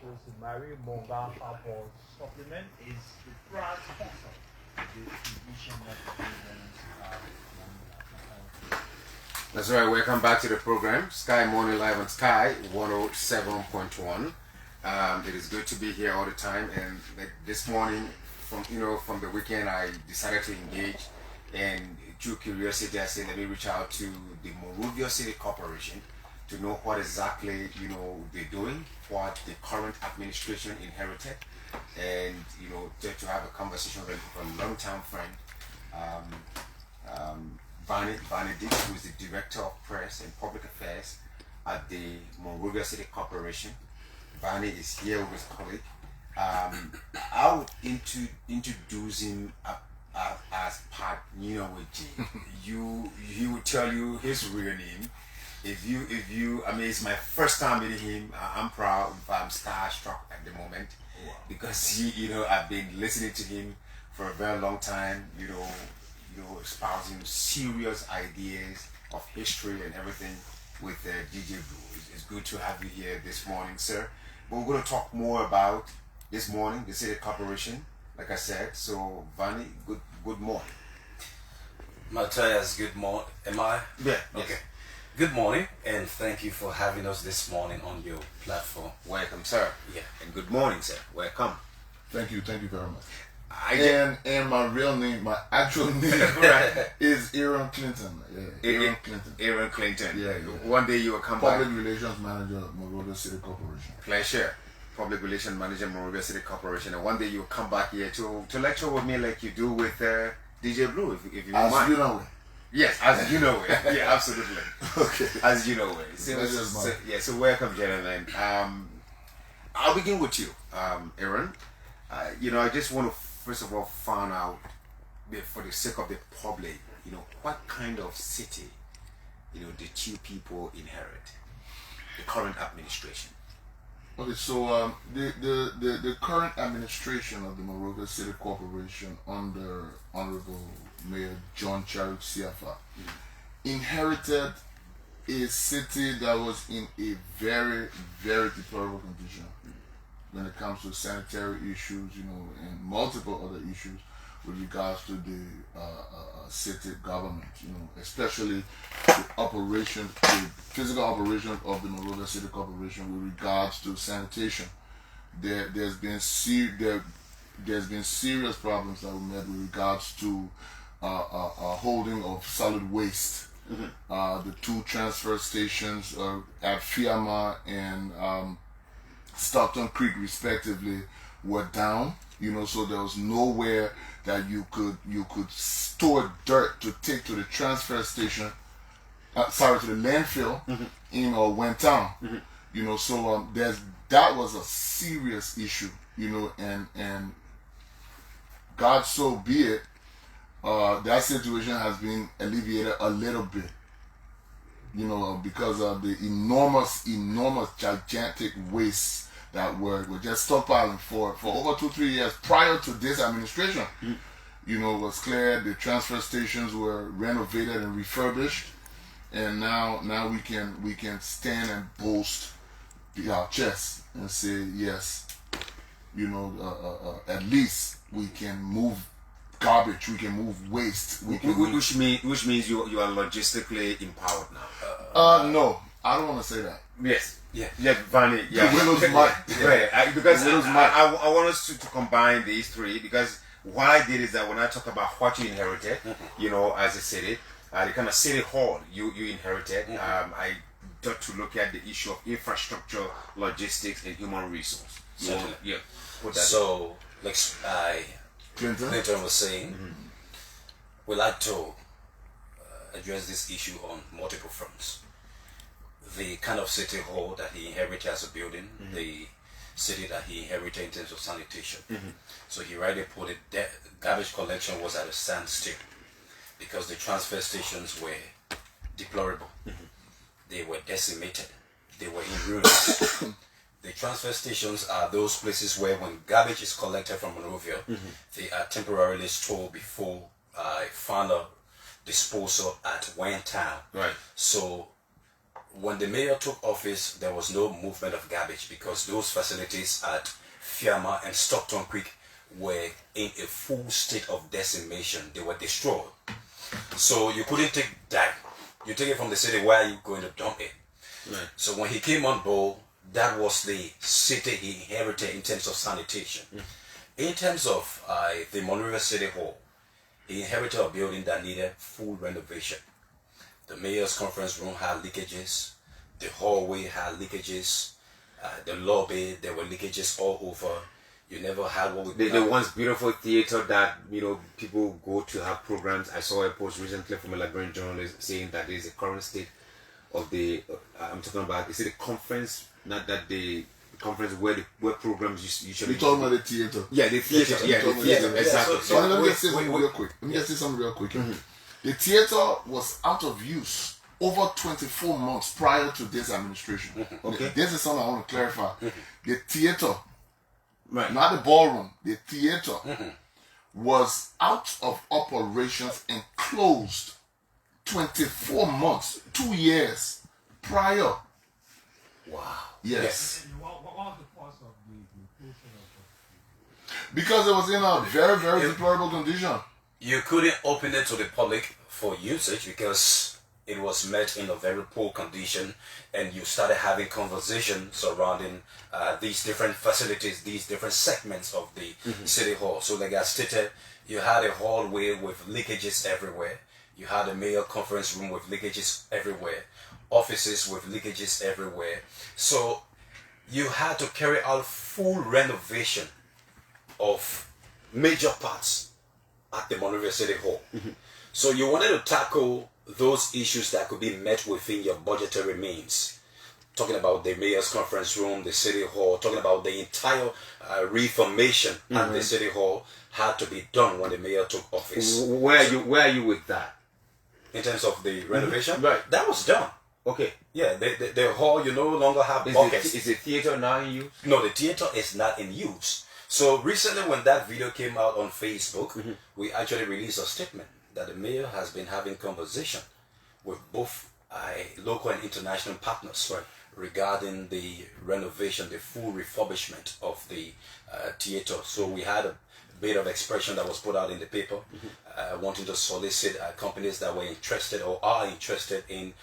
course, the Mario Monga Apple supplement is the brand sponsor. The distribution of the programs That's right. Welcome back to the program, Sky Morning Live on Sky 107.1. It is good to be here all the time. And like this morning, from the weekend, I decided to engage, and through curiosity, I said, let me reach out to the Monrovia City Corporation to know what exactly they're doing, what the current administration inherited, and to have a conversation with a long-time friend, Vanity, who is the Director of Press and Public Affairs at the Monrovia City Corporation. Vani is here with his colleague. I would introduce him as Pat Ninoweji. He will tell you his real name. If you, I mean, it's my first time meeting him. I'm proud. I'm starstruck at the moment. Wow. Because I've been listening to him for a very long time. Espousing serious ideas of history and everything with DJ Blue. It's good to have you here this morning, sir. But we're going to talk more about this morning, the City Corporation, like I said. So, Vani, good morning. Matthias, good morning. Am I? Yeah. Okay. Yes. Good morning, and thank you for having us this morning on your platform. Welcome, sir. Yeah. And good morning, sir. Welcome. Thank you very much. And my real name, my actual name is Aaron Clinton. Yeah, Aaron Clinton. Aaron Clinton. Yeah. One day you will come back. Public Relations Manager, Monrovia City Corporation. Pleasure. Public Relations Manager, Monrovia City Corporation. And one day you will come back here to lecture with me like you do with DJ Blue, if you mind. As you know it. Yes, as you know it. Yeah, absolutely. Okay. As you know it. So welcome, gentlemen. I'll begin with you, Aaron. I just want to first of all find out, for the sake of the public, what kind of city, the two people inherit, the current administration. Okay, so the current administration of the Monrovia City Corporation under Honorable Mayor John Charles CFA inherited a city that was in a very, very deplorable condition when it comes to sanitary issues, and multiple other issues with regards to the city government, especially the physical operation of the Monrovia City Corporation with regards to sanitation. There's been serious problems that were met with regards to holding of solid waste. Mm-hmm. The two transfer stations at Fiamma and Stockton Creek respectively were down, so there was nowhere that you could store dirt to take to the transfer station, to the landfill, mm-hmm. Or went down, mm-hmm. So that was a serious issue, and God so be it, that situation has been alleviated a little bit, because of the enormous, gigantic wastes that were just stockpiling for over 2-3 years prior to this administration. Mm-hmm. It was clear the transfer stations were renovated and refurbished, and now we can stand and boast our chest and say yes, at least we can move garbage, we can move waste, which means you are logistically empowered now. No, I don't want to say that. Yes. Yeah, Vani. Yeah, because I want us to combine these three, because what I did is that when I talk about what you inherited, as a city, the kind of city hall you inherited, I got to look at the issue of infrastructure, logistics, and human resource. So, like Clinton was saying, mm-hmm. we like to address this issue on multiple fronts. The kind of city hall that he inherited as a building, mm-hmm. the city that he inherited in terms of sanitation. Mm-hmm. So he rightly put it, that garbage collection was at a standstill because the transfer stations were deplorable. Mm-hmm. They were decimated. They were in ruins. The transfer stations are those places where when garbage is collected from Monrovia, mm-hmm. they are temporarily stored before final disposal at Wayne Town. Right. So when the mayor took office, there was no movement of garbage because those facilities at Fiamma and Stockton Creek were in a full state of decimation. They were destroyed. So you couldn't take that. You take it from the city, where are you going to dump it? Right. So when he came on board, that was the city he inherited in terms of sanitation. In terms of the Monrovia City Hall, he inherited a building that needed full renovation. The mayor's conference room had leakages. The hallway had leakages. The lobby, there were leakages all over. You never had what we The once beautiful theater that people go to have programs. I saw a post recently from a Liberian journalist saying that there is a current state of the. I'm talking about. Is it a conference? Not that the conference where programs usually. You're talking about the theater. Yeah, the theater. Yeah, the theater. Exactly. So let me just say something real quick. Let me just say something real quick. The theater was out of use over 24 months prior to this administration. Okay. This is something I want to clarify. The theater, Right. not the ballroom, the theater was out of operations and closed 24 months, 2 years prior. Wow. Yes. And what was the cause of the closure of Because it was in a very, very deplorable condition. You couldn't open it to the public for usage because it was met in a very poor condition, and you started having conversations surrounding these different facilities, these different segments of the city hall. So like I stated, you had a hallway with leakages everywhere. You had a mayor conference room with leakages everywhere. Offices with leakages everywhere. So you had to carry out full renovation of major parts at the Monrovia City Hall. So you wanted to tackle those issues that could be met within your budgetary means. Talking about the mayor's conference room, the city hall, talking about the entire reformation at the city hall had to be done when the mayor took office. Where are you with that? In terms of the renovation, Right. that was done. Okay. Yeah, the hall, you no longer have buckets. Is the theater now in use? No, the theater is not in use. So recently when that video came out on Facebook, we actually released a statement that the mayor has been having conversation with both local and international partners regarding the renovation, the full refurbishment of the theater. So we had a bit of expression that was put out in the paper, wanting to solicit companies that were interested or are interested in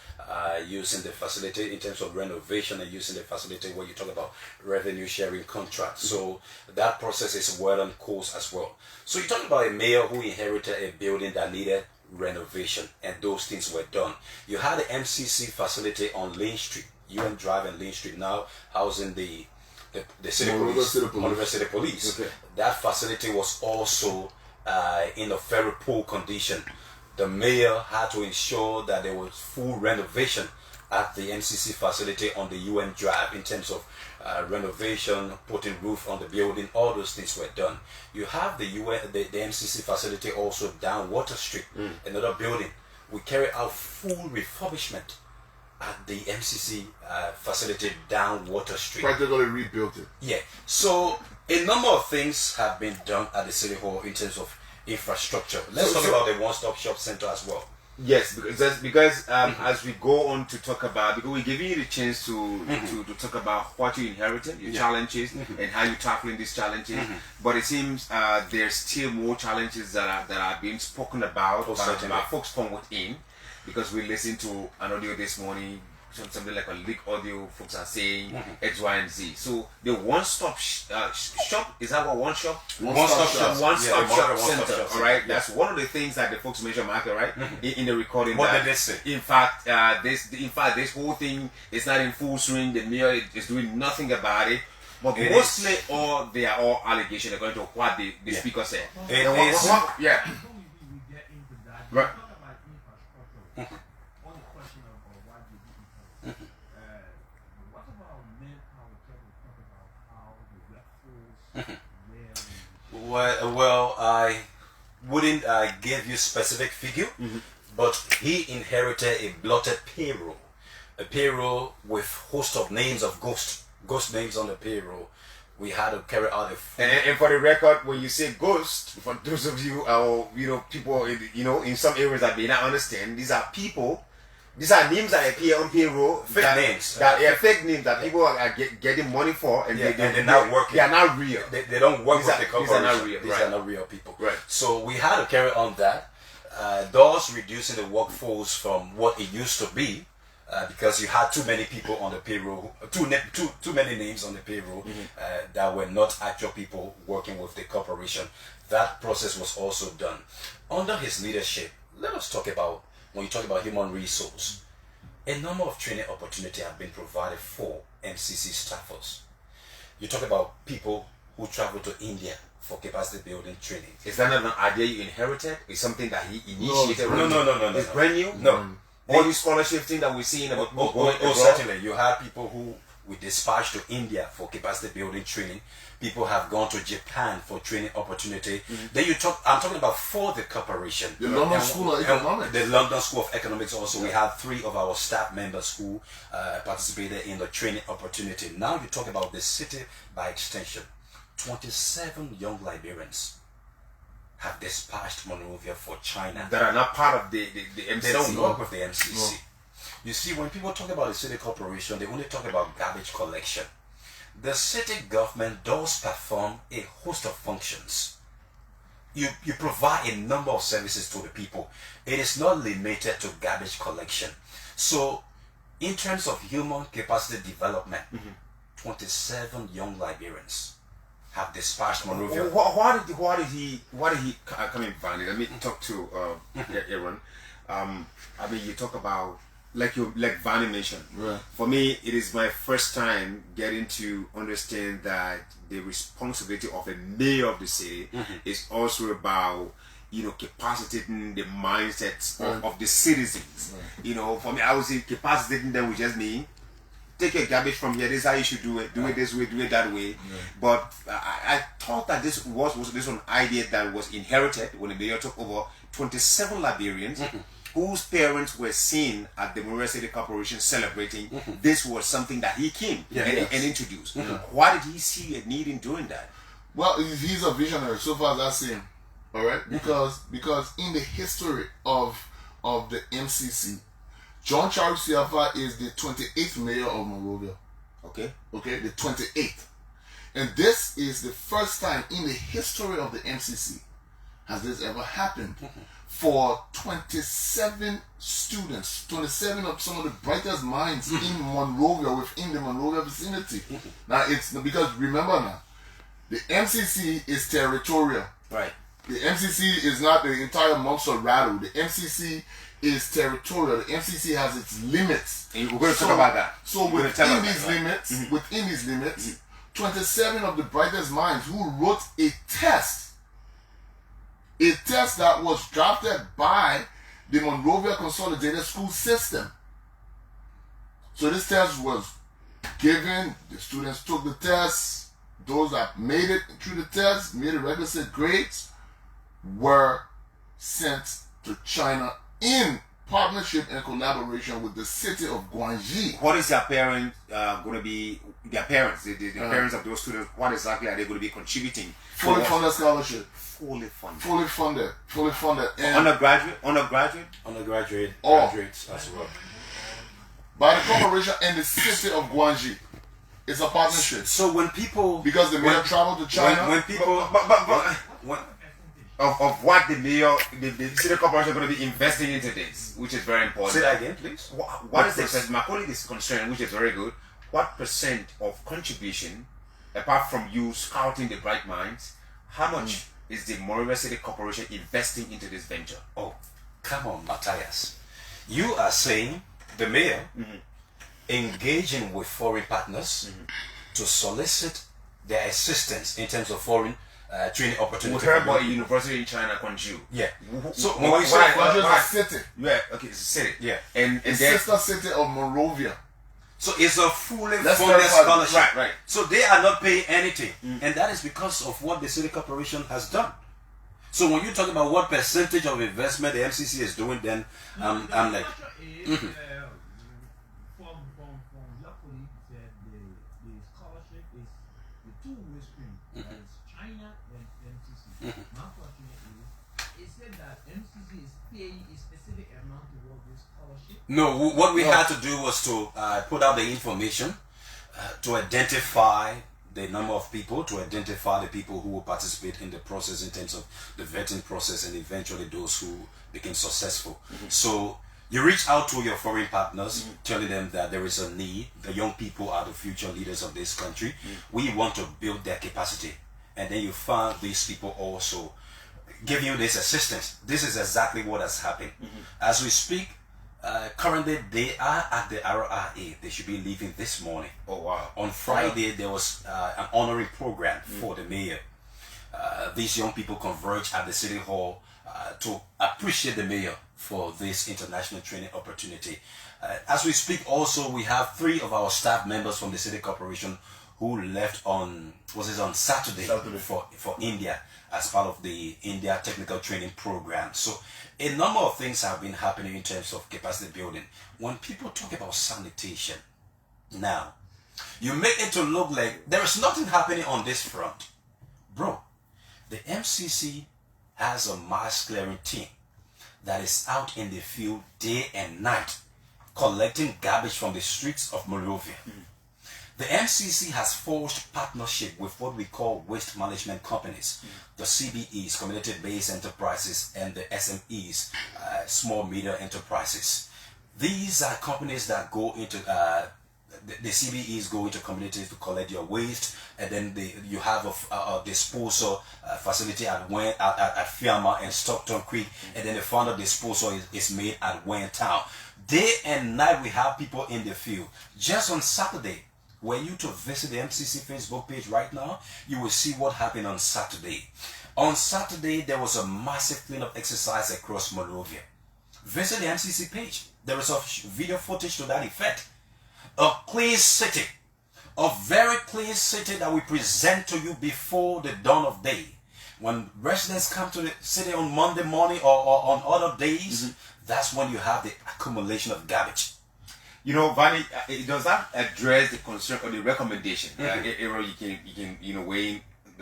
using the facility in terms of renovation and using the facility where you talk about revenue sharing contracts. So that process is well on course as well. So you're talking about a mayor who inherited a building that needed renovation, and those things were done. You had the MCC facility on Lane Street, UN Drive and Lane Street, now housing the city police, Monrovia City Police. Okay. That facility was also in a very poor condition. The mayor had to ensure that there was full renovation at the MCC facility on the UN Drive in terms of renovation, putting roof on the building. All those things were done. You have the MCC facility also down Water Street, another building. We carry out full refurbishment at the MCC facility down Water Street. Practically rebuilt it. Yeah. So a number of things have been done at the City Hall in terms of infrastructure. Let's talk about the one-stop shop center as well. Yes, because as we go on to talk about, because we're giving you the chance to talk about what you inherited, your challenges, and how you're tackling these challenges. But it seems there's still more challenges that are being spoken about by folks from within. Because we listened to an audio this morning, something like a leak audio, folks are saying X, Y, and Z. So the one-stop shop, is that what one shop? One-stop shop Center, all right? That's one of the things that the folks mentioned, Michael, right? In the recording. What did they say? In fact, this whole thing is not in full swing. The mayor is doing nothing about it. But mostly, they are all allegations according to what the speaker said. Before we get into that, Right. talk about infrastructure. On the question of why did you what about manpower? Can we talk about how the workforce Well, I wouldn't give you specific figure, but he inherited a blotted payroll, a payroll with host of names of ghost names on the payroll. We had to carry out a and for the record, when you say ghost, for those of you people in some areas that may not understand, these are people These are names that appear on payroll. Fake names. Fake names that people are getting money for, and they're not working. They are not real. They don't work with the corporation. These are not real. These are not real people. Right. So we had to carry on that, thus reducing the workforce from what it used to be, because you had too many people on the payroll, too many names on the payroll that were not actual people working with the corporation. That process was also done under his leadership. Let us talk about, when you talk about human resource, a number of training opportunities have been provided for MCC staffers. You talk about people who travel to India for capacity building training. Is that not an idea you inherited? It's something that he initiated? No. It's brand new? No. All these scholarship things that we're seeing about certainly. You have people who we dispatched to India for capacity building training. People have gone to Japan for training opportunity. Then I'm talking about for the corporation. The London School of Economics. The London School of Economics also. We have 3 of our staff members who participated in the training opportunity. Now you talk about the city by extension. 27 young Liberians have dispatched Monrovia for China. That are not part of the MCC. They don't work with the MCC. No. You see, when people talk about the city corporation, they only talk about garbage collection. The city government does perform a host of functions. You provide a number of services to the people. It is not limited to garbage collection. So, in terms of human capacity development, 27 young Liberians have dispatched Monrovia. Why did he come in, Vanny? Let me talk to Aaron. I mean, you talk about, like Vanny mentioned. Right. For me, it is my first time getting to understand that the responsibility of a mayor of the city is also about, capacitating the mindsets of the citizens. Right. For me, I would say capacitating them would just mean take your garbage from here. This is how you should do it. Do it this way. Do it that way. But I thought that this was an idea that was inherited when the mayor took over. 27 Liberians whose parents were seen at the Monrovia City Corporation celebrating. This was something that he came and introduced. Why did he see a need in doing that? Well, he's a visionary, so far as I see him. All right, because in the history of the MCC, John Charles Siafa is the 28th mayor of Monrovia. Okay, the 28th, and this is the first time in the history of the MCC has this ever happened. For 27 students, 27 of some of the brightest minds in Monrovia, within the Monrovia vicinity. Now, it's because remember now, the MCC is territorial. Right. The MCC is not the entire Montserrat. The MCC is territorial. The MCC has its limits. And we're going to talk about that. So within these limits, 27 of the brightest minds who wrote a test that was drafted by the Monrovia Consolidated School System. So this test was given, the students took the test, those that made it through the test, made the requisite grades, were sent to China in partnership and collaboration with the city of Guangxi. What is their parents going to be, their parents, the parents of those students, what exactly are they going to be contributing? Fully funded scholarship. Fully funded. And Undergraduate, graduates as well. By the corporation and the city of Guangxi. It's a partnership. So when people... Because the mayor traveled to China. When people... Of what the city corporation is going to be investing into this, which is very important. Say that again, please. What is the... My colleague is concerned, which is very good. What percent of contribution, apart from you scouting the bright minds, how much is the Monrovia City Corporation investing into this venture? Oh, come on, Matthias. You are saying the mayor engaging with foreign partners to solicit their assistance in terms of foreign training opportunities. We heard about a university in China, Guangzhou. Yeah. So when we say Guangzhou is a city. Yeah, okay, it's a city. Yeah. And the sister city of Monrovia. So it's a fully funded scholarship. Right. So they are not paying anything. And that is because of what the city corporation has done. So when you talk about what percentage of investment the MCC is doing, then I'm like... From your colleague said the scholarship is the two-way stream. It's China and MCC. My question is, it said that MCC is paying a specific amount toward this scholarship. No, what we had to do was to put out the information to identify the number of people, to identify the people who will participate in the process in terms of the vetting process, and eventually those who became successful. So you reach out to your foreign partners, telling them that there is a need. The young people are the future leaders of this country. We want to build their capacity. And then you find these people also giving you this assistance. This is exactly what has happened. As we speak, currently they are at the RRA. They should be leaving this morning. Oh wow. On Friday there was an honoring program for the mayor. These young people converged at the city hall to appreciate the mayor for this international training opportunity. As we speak also, we have 3 of our staff members from the city corporation who left on Saturday. For India as part of the India technical training program. So a number of things have been happening in terms of capacity building. When people talk about sanitation now, you make it to look like there is nothing happening on this front. Bro, the MCC has a mass clearing team that is out in the field day and night collecting garbage from the streets of Monrovia. The MCC has forged partnership with what we call waste management companies, the CBEs, community-based enterprises, and the SMEs, small medium enterprises. These are companies that go into the CBEs go into communities to collect your waste, and then you have a disposal facility at Fiamma and Stockton Creek, and then the final disposal is made at Wayne Town. Day and night we have people in the field. Just on Saturday, were you to visit the MCC Facebook page right now, you will see what happened on Saturday. On Saturday, there was a massive cleanup exercise across Monrovia. Visit the MCC page. There is a video footage to that effect. A clean city, a very clean city that we present to you before the dawn of day. When residents come to the city on Monday morning or on other days, that's when you have the accumulation of garbage. You know, Vanny, does that address the concern or the recommendation? You can weigh in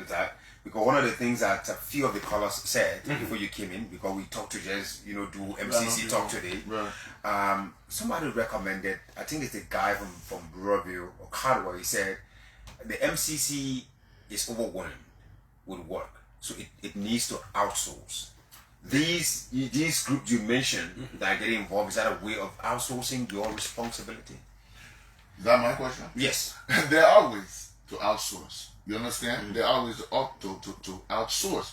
that, because one of the things that a few of the callers said before you came in, because we talked to just do MCC talk today. Right. Somebody recommended, I think it's the guy from Monrovia or Cardwell. He said the MCC is overwhelmed with work, so it needs to outsource. These groups you mentioned that are getting involved, is that a way of outsourcing your responsibility? Is that my question? Yes. There are ways to outsource. You understand? There are ways to outsource.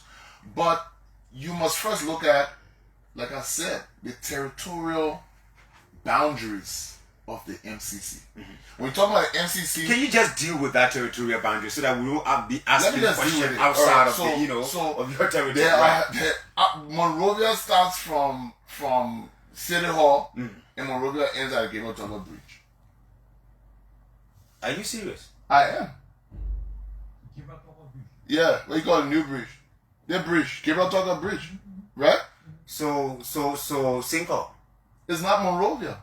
But you must first look at, like I said, the territorial boundaries of the MCC. When we talk about MCC, can you just deal with that territorial boundary so that we won't be asking questions outside of your territory? Monrovia starts from City Hall, and Monrovia ends at Gabriel Tucker Bridge. Are you serious? I am. Yeah, what you call a new bridge? The bridge, Gabriel Tucker Bridge, right? So Cinco. It's not Monrovia.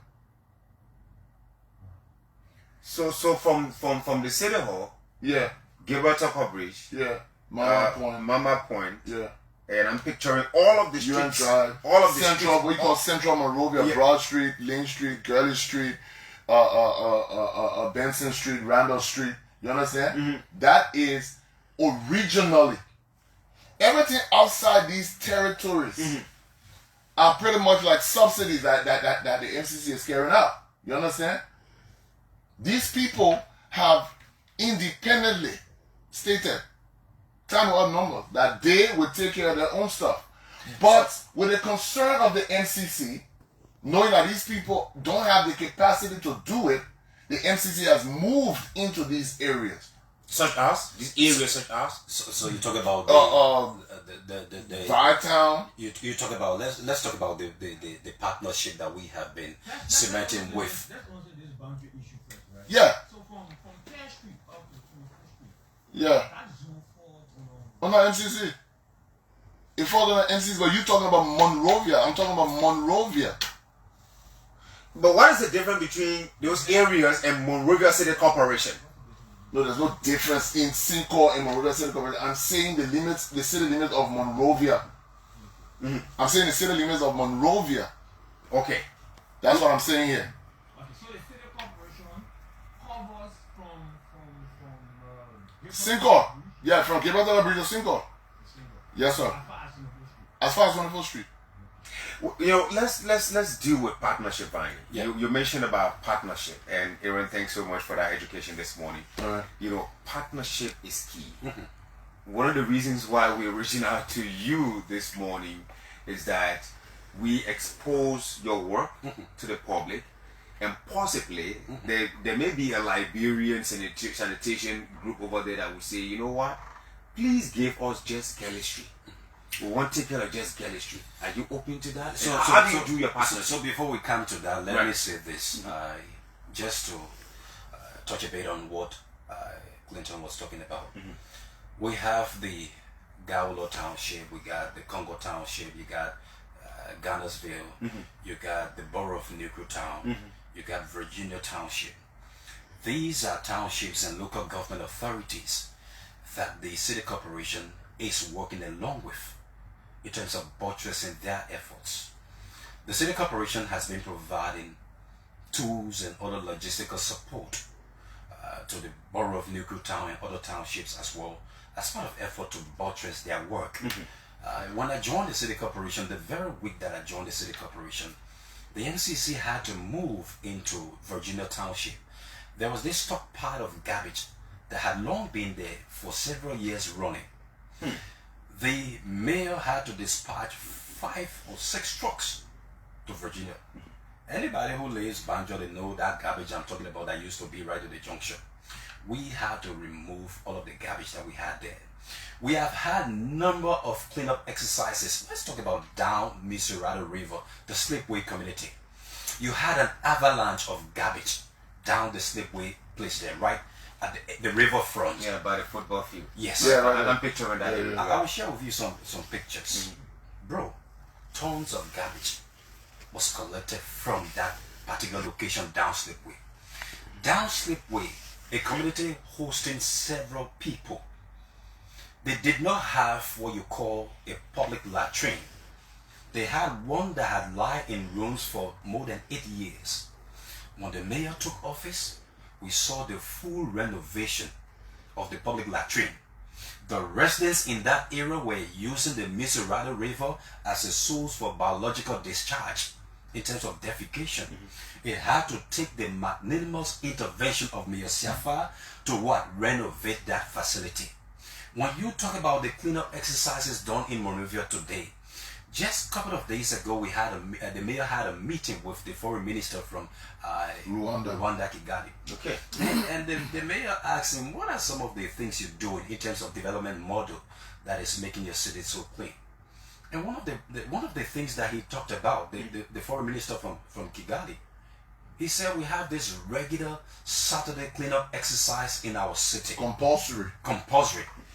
So from the City Hall, yeah, Gabriel Tucker Bridge, yeah, Mama Point, yeah, and I'm picturing all of the streets, Drive, all of the Central, streets, we call Central Monrovia, yeah. Broad Street, Lane Street, Gurley Street, Benson Street, Randall Street. You understand? That is originally everything outside these territories are pretty much like subsidies that the MCC is carrying out. You understand? These people have independently stated, time or numbers, that they will take care of their own stuff. But with the concern of the MCC, knowing that these people don't have the capacity to do it, the MCC has moved into these areas. Such as? These areas such as? So you talk about the Firetown. You talk about, let's talk about the partnership that we have been cementing with. Let's answer this boundary issue first, right? Yeah. So from Fair Street up to 24th Street. Yeah. That zone falls on the MCC. It falls on the MCC, but you're talking about Monrovia. I'm talking about Monrovia. But what is the difference between those areas and Monrovia City Corporation? No, there's no difference in Cinco and Monrovia City Corporation. I'm saying the limits, the city limits of Monrovia. I'm saying the city limits of Monrovia. Okay. That's what I'm saying here. Okay, so the city corporation covers from Sincor. Yeah, from Gibraltar Bridge to Sincor. Yes, sir. as far as 24th Street. As far as 24th Street. You know, let's deal with partnership, Vine. Yeah. You mentioned about partnership, and Aaron, thanks so much for that education this morning. All right. You know, partnership is key. One of the reasons why we're reaching out to you this morning is that we expose your work to the public, and possibly there may be a Liberian sanitation group over there that will say, you know what, please give us just chemistry. We want to take care of just chemistry. Are you open to that? So how do you do your partnership? So before we come to that, let Right. me say this, just to touch a bit on what Clinton was talking about. We have the Gaulo Township, we got the Congo Township, you got Ghanarsville, you got the Borough of Newtown, you got Virginia Township. These are townships and local government authorities that the city corporation is working along with in terms of buttressing their efforts. The city corporation has been providing tools and other logistical support to the Borough of Newtown and other townships as well, as part of effort to buttress their work. When I joined the city corporation, the very week that I joined the city corporation, the NCC had to move into Virginia Township. There was this stockpile of garbage that had long been there for several years running. The mayor had to dispatch 5 or 6 trucks to Virginia. Anybody who lives Banjo, they know that garbage I'm talking about that used to be right at the junction. We had to remove all of the garbage that we had there. We have had number of cleanup exercises. Let's talk about down Miserado River, the slipway community. You had an avalanche of garbage down the slipway place there, right at the river front. Yeah, by the football field. Yes. Yeah, right. I'm picturing that. Yeah, I will share with you some pictures. Bro, tons of garbage was collected from that particular location down Slipway. Down Slipway, a community hosting several people. They did not have what you call a public latrine. They had one that had lied in rooms for more than 8 years. When the mayor took office, we saw the full renovation of the public latrine. The residents in that area were using the Miserado River as a source for biological discharge in terms of defecation. It had to take the magnanimous intervention of Mayor Siafa to what? Renovate that facility. When you talk about the cleanup exercises done in Monrovia today, just a couple of days ago, we had the mayor had a meeting with the foreign minister from Rwanda, Kigali. Okay. And the mayor asked him, what are some of the things you're doing in terms of development model that is making your city so clean? And one of the things that he talked about, the foreign minister from Kigali, he said we have this regular Saturday cleanup exercise in our city. Compulsory.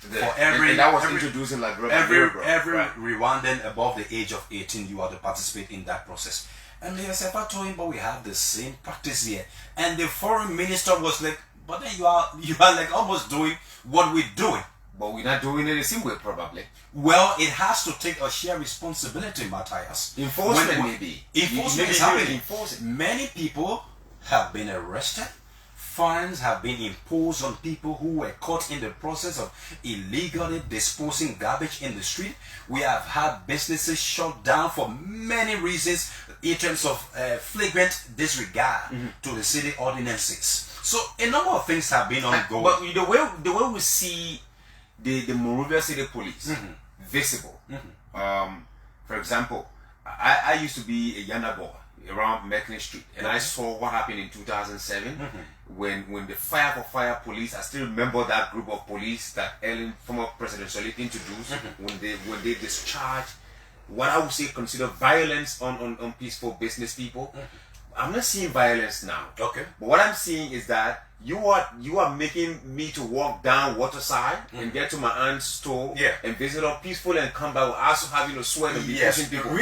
For every and that was introduced in like every Rwandan above the age of 18, you are to participate in that process. And Mayor Sefa told him, but we have the same practice here. And the foreign minister was like, but then you are like almost doing what we're doing. But we're not doing it the same way, probably. Well, it has to take a shared responsibility, Matthias. Enforcement, maybe. Enforcement is happening. Many people have been arrested. Fines have been imposed on people who were caught in the process of illegally disposing garbage in the street. We have had businesses shut down for many reasons in terms of flagrant disregard to the city ordinances. So a number of things have been ongoing. But the way we see the Monrovia City Police visible. For example, I used to be a Yana boy around Mechanic Street, and I saw what happened in 2007 when the Fire for Fire police. I still remember that group of police that Ellen, former President Solid, introduced when they discharged what I would say consider violence on peaceful business people. I'm not seeing violence now. Okay. But what I'm seeing is that you are making me to walk down Waterside and get to my aunt's store and visit her peacefully and come back without also having to sweat and be pushing people.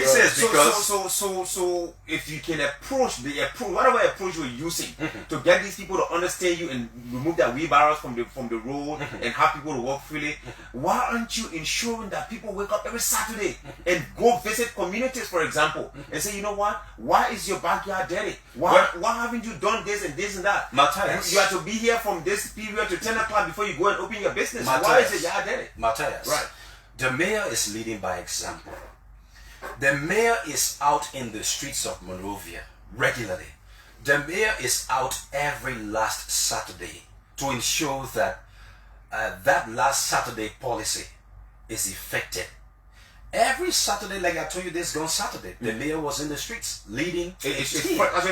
So if you can approach whatever approach you're using to get these people to understand you and remove their wheelbarrows from the road and have people to walk freely, why aren't you ensuring that people wake up every Saturday and go visit communities, for example, and say, you know what? Why is your backyard dirty? Why haven't you done this and this and that? Matthias, you have to be here from this period to 10 o'clock before you go and open your business. Matthias, why is it yard dirty? Matthias, right? The mayor is leading by example. The mayor is out in the streets of Monrovia regularly. The mayor is out every last Saturday to ensure that that last Saturday policy is effected. Every Saturday, like I told you this gone Saturday, the mayor was in the streets leading the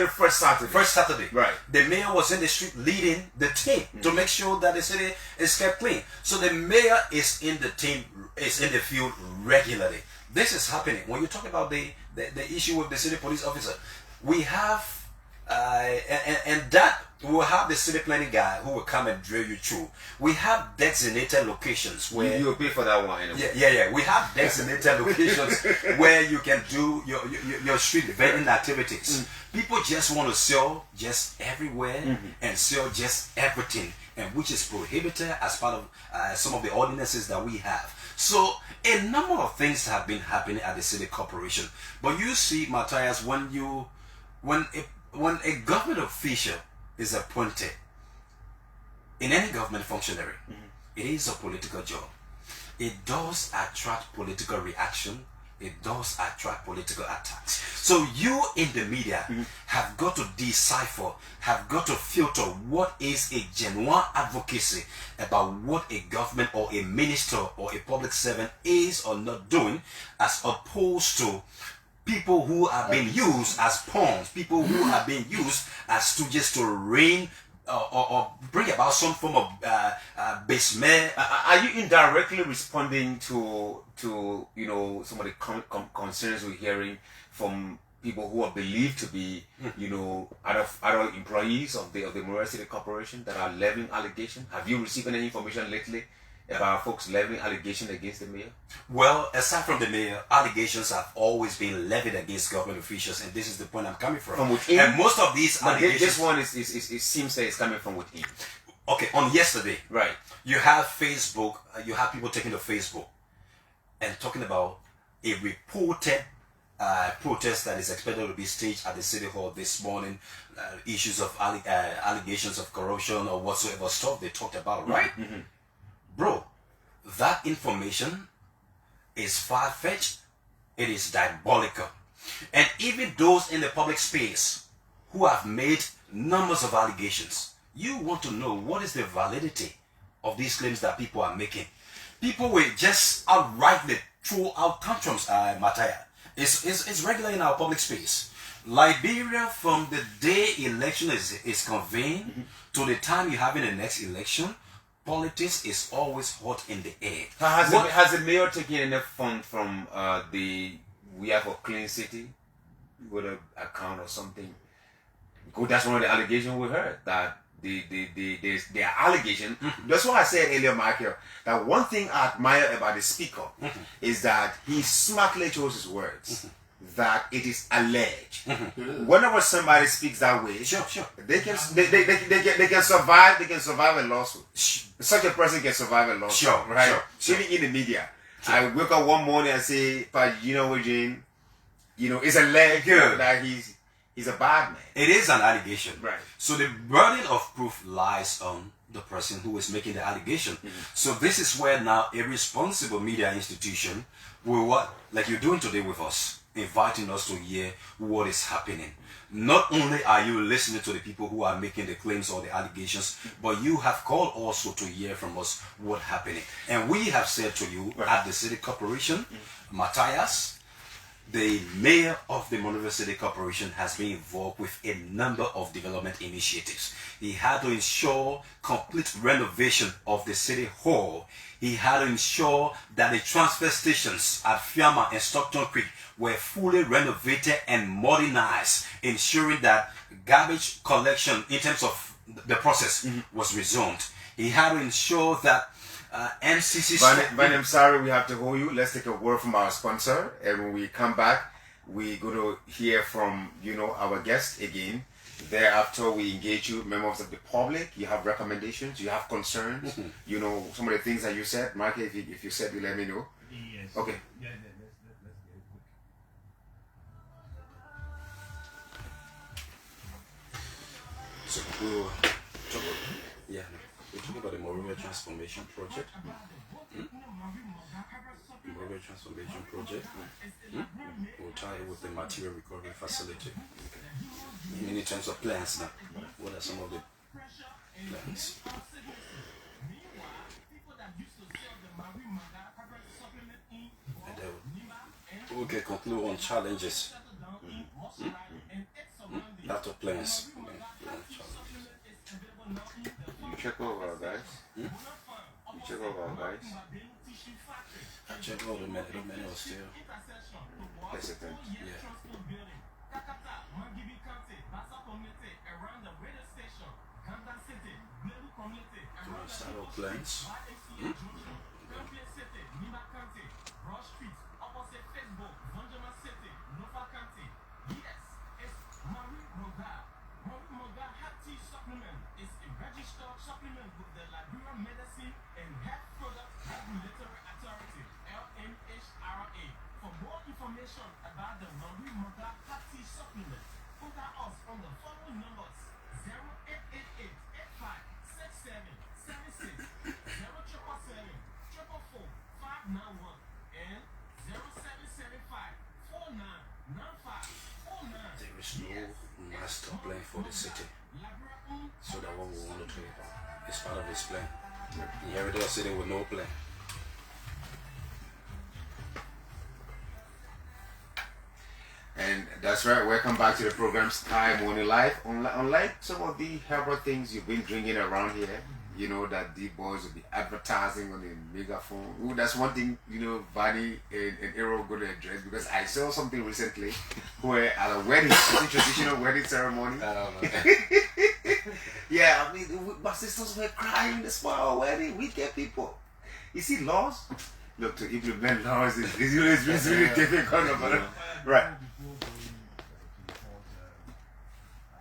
first Saturday. First Saturday. Right. The mayor was in the street leading the team to make sure that the city is kept clean. So the mayor is in the team, is in the field regularly. This is happening. When you talk about the issue with the city police officer, we have and that we will have the city planning guy who will come and drill you through. We have designated locations where you'll pay for that one anyway. Yeah. We have designated locations where you can do your street vending activities. People just want to sell just everywhere and sell just everything, and which is prohibited as part of some of the ordinances that we have. So a number of things have been happening at the city corporation. But you see, Matthias, when a government official is appointed in any government functionary, it is a political job. It does attract political reaction. It does attract political attacks. So you in the media have got to decipher, have got to filter what is a genuine advocacy about what a government or a minister or a public servant is or not doing, as opposed to people who are being used as pawns, people who are being used as stooges to reign or bring about some form of basement. Are you indirectly responding to some of the concerns we're hearing from people who are believed to be other employees of the Monrovia City Corporation that are levying allegations? Have you received any information lately about folks levying allegations against the mayor? Well, aside from the mayor, allegations have always been levied against government officials, and this is the point I'm coming from. From within? And most of these allegations... This one it seems that it's coming from within. Okay, on yesterday, right, you have Facebook, you have people taking to Facebook and talking about a reported protest that is expected to be staged at the City Hall this morning, issues of allegations of corruption or whatsoever stuff they talked about, right? Bro, that information is far-fetched, it is diabolical. And even those in the public space who have made numbers of allegations, you want to know what is the validity of these claims that people are making. People will just outrightly throw out tantrums, Matthias. It's regular in our public space. Liberia, from the day election is convened to the time you're having the next election, politics is always hot in the air. Has the mayor taken enough fund from We Have a Clean City with an account or something? Because that's one of the allegations we heard, that the allegation. That's why I said earlier, Michael, that one thing I admire about the speaker is that he smartly chose his words. That it is alleged. Whenever somebody speaks that way, they can survive. They can survive a lawsuit. Such a person can survive a lawsuit, right? Even in the media, I wake up one morning and say, "But you know what, Jane? It's alleged that he's a bad man." It is an allegation, right? So the burden of proof lies on the person who is making the allegation. So this is where now a responsible media institution will, like you're doing today with us, inviting us to hear what is happening. Not only are you listening to the people who are making the claims or the allegations, but you have called also to hear from us what's happening. And we have said to you at the City Corporation, Matthias, the mayor of the Monrovia City Corporation has been involved with a number of development initiatives. He had to ensure complete renovation of the City Hall. He had to ensure that the transfer stations at Fiamma and Stockton Creek were fully renovated and modernized, ensuring that garbage collection in terms of the process was resumed. He had to ensure that MCC. But I'm sorry, we have to hold you. Let's take a word from our sponsor, and when we come back, we're going to hear from our guest again. Thereafter, we engage you, members of the public. You have recommendations, you have concerns. Some of the things that you said, Mark. If you said, you let me know. Yes. Okay. Yeah, let's get it quick. So we're talking about the Monrovia Transformation Project. Monrovia Transformation Project. We'll tie it with the material recovery facility. In terms of plans now, what are some of the plans? And then we can conclude on challenges. Not of plans. You check over our guys. You check over our guys. I check all the many are still. Hesitant. Yeah. Do we start our plans? Supplement with the Liberia Medicine and Health Product Regulatory Authority, LMHRA. For more information about the Monrovia Hot Tea Supplement, contact us on the following numbers: 0888-856776, 0777-444-591, and 0775-499549. There is no master plan for the city. So that what we want to talk about is part of this plan. Inherited a city with no plan. And that's right. Welcome back to the program Sky Morning Live. Unlike some of the herbal things you've been drinking around here, that the boys will be advertising on the megaphone. Ooh, that's one thing, Vanny and Aero going to address, because I saw something recently where at a wedding, a traditional wedding ceremony. I don't know. Yeah, I mean, my sisters were crying this for our wedding. We get people. You see, laws? Look, to implement laws is really difficult. Right.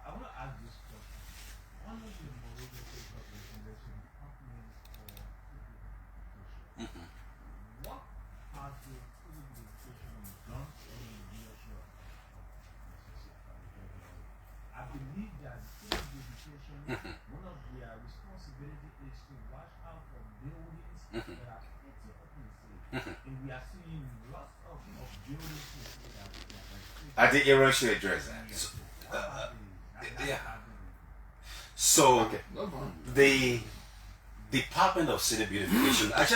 I want to ask this question. One of the Monrovia State Corporation, there's a department for education. What has the education done in the leadership of I believe that education, one of their responsibility is to watch out for buildings that are pretty open safe. And we are seeing lots of buildings that I think Aaron should address that. Yeah. So, Okay. the Department of City Beautification, I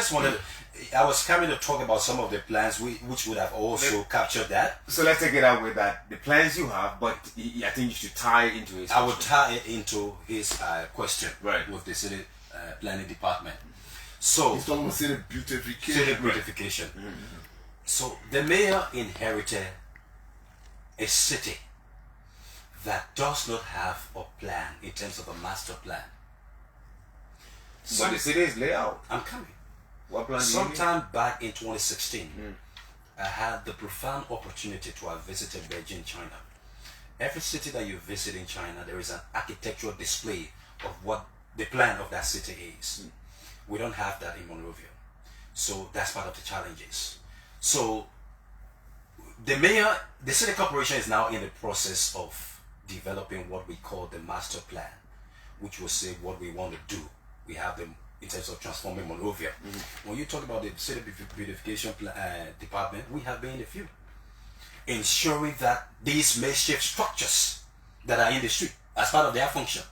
was coming to talk about some of the plans which would have also captured that. So let's take it out with that. The plans you have, but I think you should tie it into his I would tie it into his question Right. with the City Planning Department. So, He's talking about city beautification. City Beautification. So, the mayor inherited a city that does not have a plan in terms of a master plan. But the city is layout. I'm coming. What plan do you Sometime back in 2016, I had the profound opportunity to have visited Beijing, China. Every city that you visit in China, there is an architectural display of what the plan of that city is. We don't have that in Monrovia. So that's part of the challenges. So the city corporation is now in the process of developing what we call the master plan, which will say what we want to do. We have them in terms of transforming Monrovia. When you talk about the city beautification department, we have been in the field, ensuring that these makeshift structures that are in the street, as part of their function,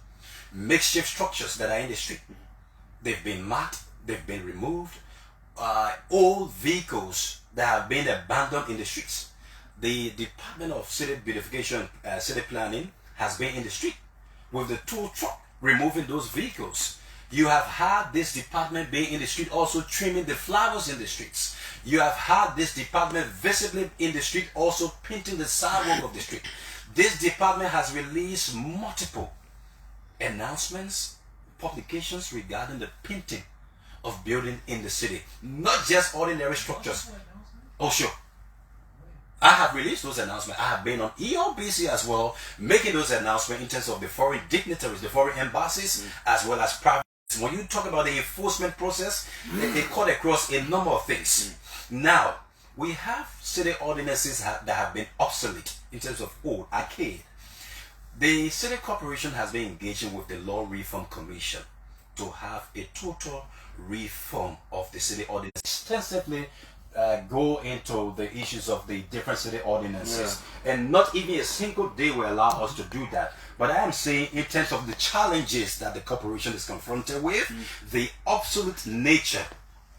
makeshift structures that are in the street, they've been marked, they've been removed. Old vehicles that have been abandoned in the streets. The Department of City Beautification, City Planning has been in the street with the tow truck removing those vehicles. You have had this department being in the street also trimming the flowers in the streets. You have had this department visibly in the street also painting the sidewalk of the street. This department has released multiple announcements, publications regarding the painting of building in the city, not just ordinary structures. Oh, sure. I have released those announcements. I have been on ELBC as well, making those announcements in terms of the foreign dignitaries, the foreign embassies, as well as private. When you talk about the enforcement process, they cut across a number of things. Now, we have city ordinances that have been obsolete in terms of old, archaic. The city corporation has been engaging with the Law Reform Commission to have a total reform of the city ordinance. Extensively go into the issues of the different city ordinances, and not even a single day will allow us to do that. But I am saying, in terms of the challenges that the corporation is confronted with, the obsolete nature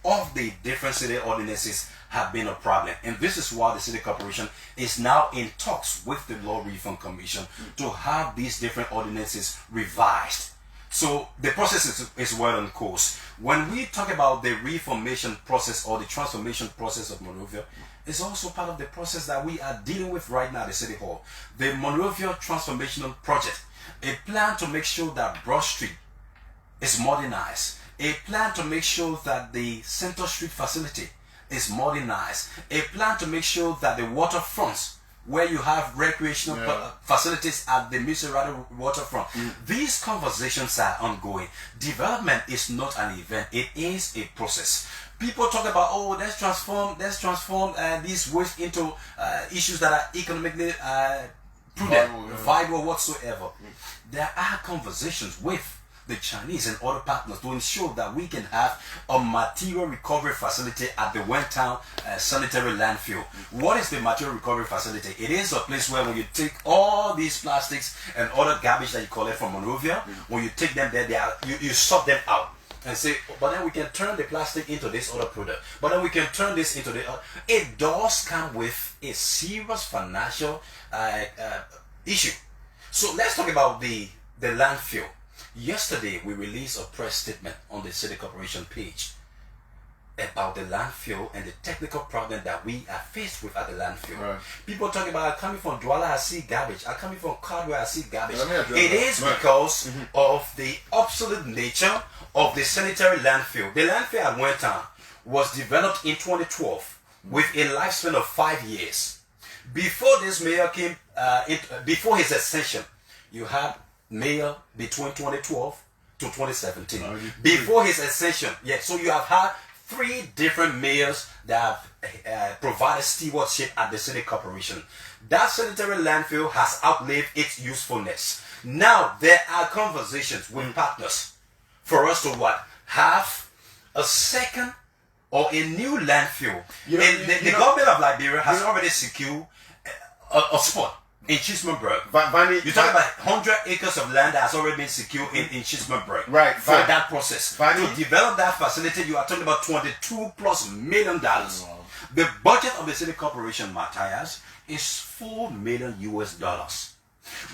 of the different city ordinances have been a problem, and this is why the city corporation is now in talks with the Law Reform Commission to have these different ordinances revised. So the process is well on course. When we talk about the reformation process or the transformation process of Monrovia, it's also part of the process that we are dealing with right now at the City Hall. The Monrovia Transformational Project, a plan to make sure that Broad Street is modernized, a plan to make sure that the Center Street facility is modernized, a plan to make sure that the waterfronts, where you have recreational facilities at the Miserado waterfront. These conversations are ongoing. Development is not an event, it is a process. People talk about, oh, let's transform these waste into issues that are economically prudent, viable whatsoever. There are conversations with the Chinese and other partners to ensure that we can have a material recovery facility at the Wentown sanitary landfill. What is the material recovery facility? It is a place where when you take all these plastics and other garbage that you collect from Monrovia, when you take them there, you sort them out and say, but then we can turn the plastic into this other product. But then we can turn this into the other. It does come with a serious financial issue. So let's talk about the landfill. Yesterday, we released a press statement on the City Corporation page about the landfill and the technical problem that we are faced with at the landfill. Right. People talking about, I'm coming from Douala, I see garbage. I'm coming from Cardwell, I see garbage. It is because of the obsolete nature of the sanitary landfill. The landfill at Wentown was developed in 2012 with a lifespan of 5 years. Before this mayor came, before his ascension, you had mayor between 2012 to 2017. Before his ascension, so you have had 3 different mayors that have provided stewardship at the city corporation. That sanitary landfill has outlived its usefulness. Now there are conversations with partners for us to what? Have a second or a new landfill. The government of Liberia has already secured a spot in Chisholmberg. You're talking about 100 acres of land that has already been secured in Chisholmberg. Right. For that process. To develop that facility, you are talking about $22+ million. The budget of the city corporation, Matthias, is $4 million US.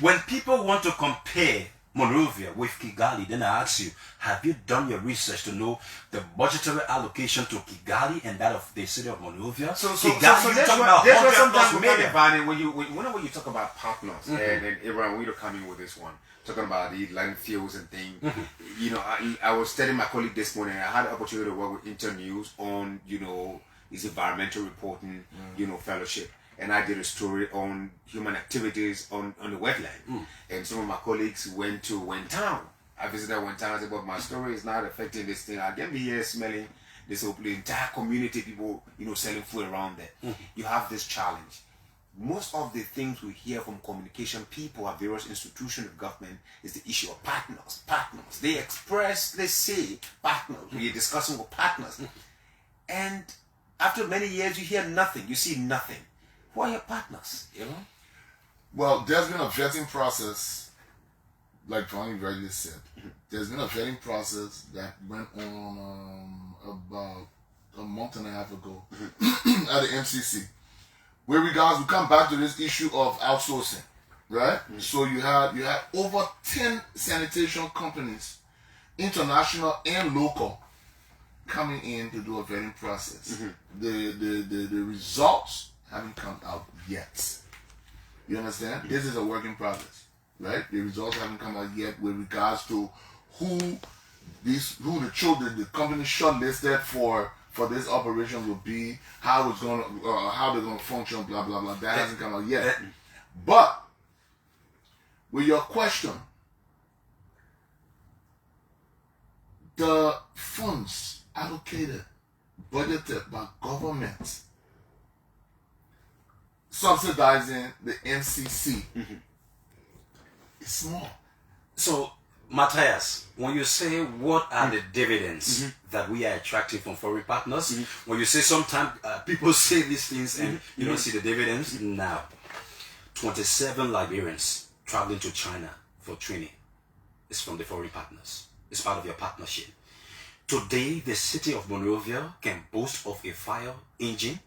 When people want to compare Monrovia with Kigali, then I ask you, have you done your research to know the budgetary allocation to Kigali and that of the city of Monrovia? Kigali, you're talking about $100+ million. When you talk about partners, and Abraham, we don't come in with this one, talking about the landfills and things. You know, I was telling my colleague this morning, I had the opportunity to work with Internews on, this environmental reporting, fellowship. And I did a story on human activities on the wetland. And some of my colleagues went to Wentown. I visited Wentown. I said, but my story is not affecting this thing. I get me here smelling this whole entire community, people, selling food around there. You have this challenge. Most of the things we hear from communication people at various institutions of government is the issue of partners. They say partners. We're discussing with partners. And after many years, you hear nothing. You see nothing. Who are your partners? Well, there's been a vetting process, like Johnny rightly said. There's been a vetting process that went on about a month and a half ago at the MCC. Where we come back to this issue of outsourcing, right? So you had over 10 sanitation companies, international and local, coming in to do a vetting process. The results haven't come out yet. You understand? This is a work in progress. right? The results haven't come out yet with regards to who the children, the company shortlisted for this operation will be, how it's gonna, how they're gonna function, blah blah blah. That hasn't come out yet. But with your question, the funds allocated, budgeted by government, subsidizing the MCC, is small. So, Matthias, when you say what are the dividends that we are attracting from foreign partners, when you say sometimes people say these things and you don't see the dividends, now 27 Liberians traveling to China for training is from the foreign partners. It's part of your partnership. Today, the city of Monrovia can boast of a fire engine.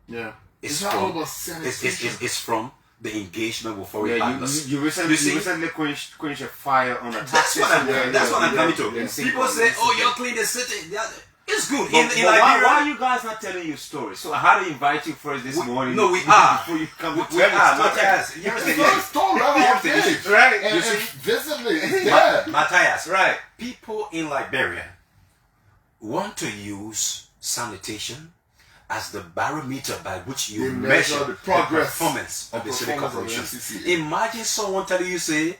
Yeah. It's not from, all about sanitation. it's from the engagement with foreign partners. You recently quenched a fire on a taxi. That's what I'm coming to. People say, "Oh, you're clean the city." It's good. In Liberia, why are you guys not telling your story? So I had to invite you first this morning. No, we are. Before you come We are. Matthias, It's a story, right? And You see, visibly, it's there. Matthias, right? people in Liberia want to use sanitation as the barometer by which you They measure the progress performance of the city corporation. MCC. Imagine someone telling you, say,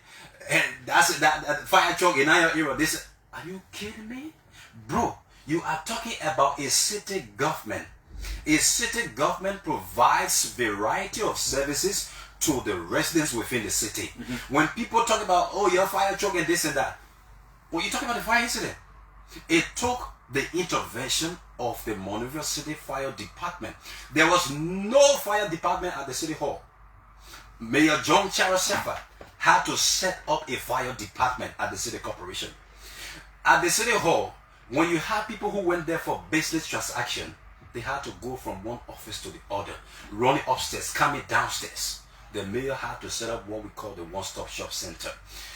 that fire truck in our era. This, are you kidding me, bro? You are talking about a city government. A city government provides variety of services to the residents within the city. When people talk about, oh, your fire truck and this and that, well, you talk about the fire incident. It took the intervention of the Monrovia City Fire Department. There was no fire department at the City Hall. Mayor John Charasefa had to set up a fire department at the City Corporation. At the City Hall, when you have people who went there for business transaction, they had to go from one office to the other, run it upstairs, come it downstairs. The mayor had to set up what we call the one-stop shop center.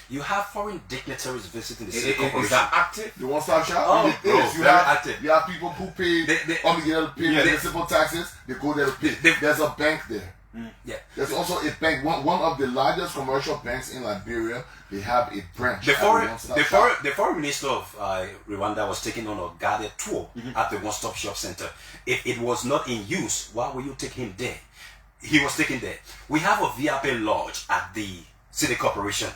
You have foreign dignitaries visiting the city corporation. Is that active? The one-stop shop? Oh, It bro, is. very active. You have people who pay obligated to pay municipal taxes. They go there to pay. There's a bank there. Yeah. There's also a bank. One of the largest commercial banks in Liberia. They have a branch. The foreign minister of Rwanda was taking on a guided tour at the one-stop shop center. If it was not in use, why would you take him there? He was taken there. We have a VIP lodge at the city corporation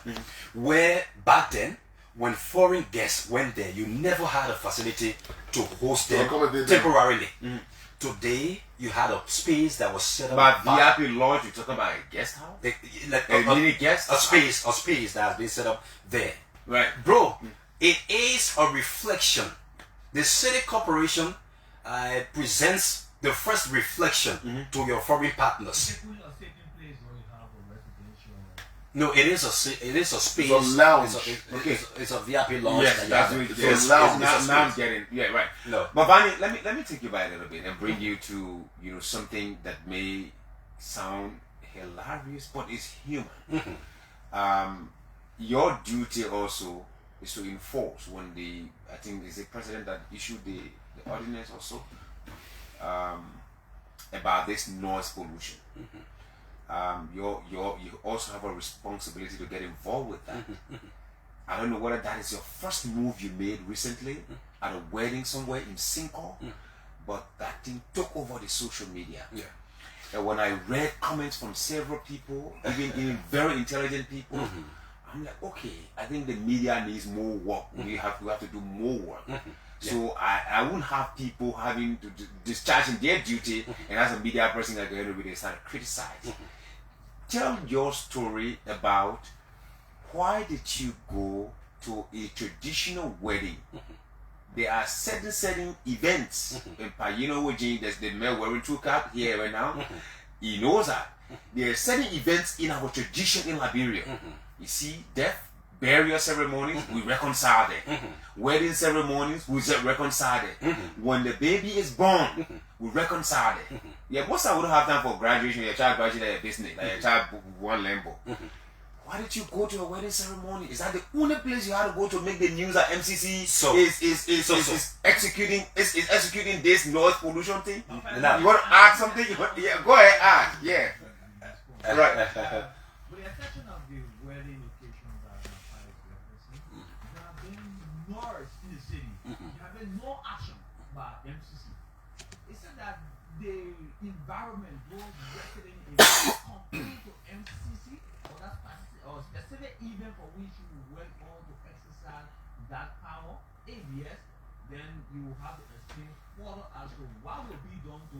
where back then, when foreign guests went there, you never had a facility to host them temporarily. Today, you had a space that was set up. By VIP lodge, you're talking about a guest house? A mini guest house? A space that has been set up there. Right. Bro, it is a reflection. The city corporation presents the first reflection to your foreign partners. No, it is a space. It's a lounge. It's a VIP lounge. Yes, that's what it is. Now I'm getting, yeah, right. No, but Vani, let me take you back a little bit and bring you to something that may sound hilarious, but it's human. Your duty also is to enforce when I think it's the president that issued the ordinance also about this noise pollution. You also have a responsibility to get involved with that. I don't know whether that is your first move you made recently at a wedding somewhere in Cinco, but that thing took over the social media. Yeah. And when I read comments from several people, even very intelligent people, I'm like, okay, I think the media needs more work. We have to do more work. So I wouldn't have people having to discharging their duty, and as a media person, at the end of the day, start to criticize. Tell your story about why did you go to a traditional wedding? There are certain events. There's the man wearing two caps here right now. He knows that. There are certain events in our tradition in Liberia. You see, death, burial ceremonies, we reconcile them. Wedding ceremonies, we reconcile them. When the baby is born, we reconcile it. Yeah, most I wouldn't have time for graduation. Your child graduated at a business, like your child won Lambo. Why did you go to a wedding ceremony? Is that the only place you had to go to make the news that MCC is executing this noise pollution thing? You want to add something? Yeah, go ahead, add. Yeah. With the exception of the wedding occasion, it said that the environment, those resident areas, complain to MCC or that specific event for which you went on to exercise that power. If yes, then you will have to explain further as to what will be done to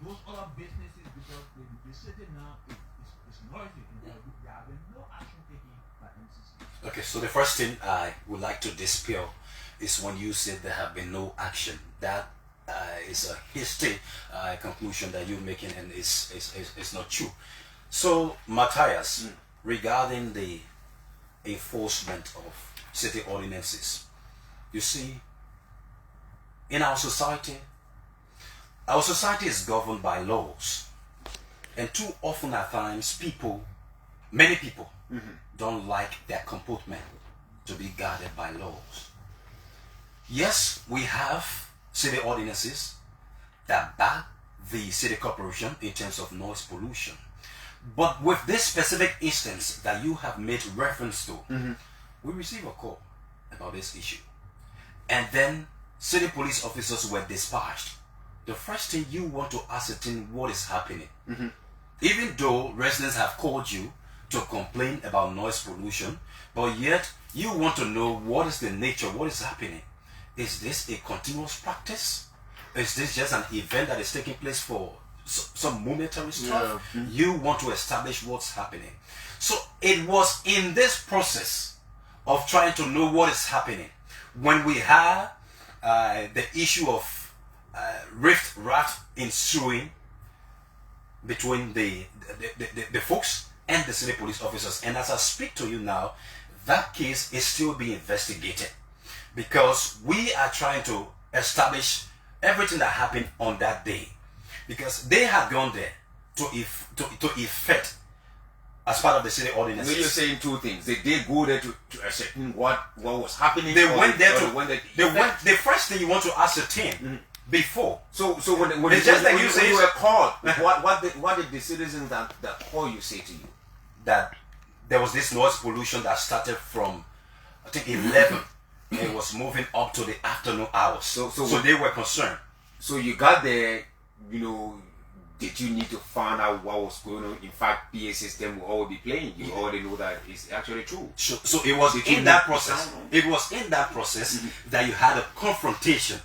those other businesses, because the city now is noisy and there have been no action taken by MCC. Okay, so the first thing I would like to dispel is when you said there have been no action. That is a hasty conclusion that you're making, and it's not true. So, Matthias, regarding the enforcement of city ordinances, you see, in our society is governed by laws, and too often at times many people don't like their comportment to be guarded by laws. Yes, we have city ordinances that back the city corporation in terms of noise pollution, but with this specific instance that you have made reference to, we received a call about this issue, and then city police officers were dispatched. The first thing, you want to ascertain what is happening. Even though residents have called you to complain about noise pollution, but yet you want to know what is the nature, what is happening. Is this a continuous practice? Is this just an event that is taking place for some momentary stuff? Yeah. You want to establish what's happening. So it was in this process of trying to know what is happening when we had the issue of rift raft ensuing between the folks and the city police officers. And as I speak to you now, that case is still being investigated, because we are trying to establish everything that happened on that day, because they had gone there to effect as part of the city ordinance. So you're saying two things. They did go there to ascertain what was happening. They went there the first thing you want to ascertain before. So when it's just like you were called, what did the citizens that call you say to you? That there was this noise pollution that started from, I think, 11. It was moving up to the afternoon hours. So they were concerned. So you got there, did you need to find out what was going on? In fact, PA system will all be playing. You already know that it's actually true. So it was in that process. It was in that process that you had a confrontation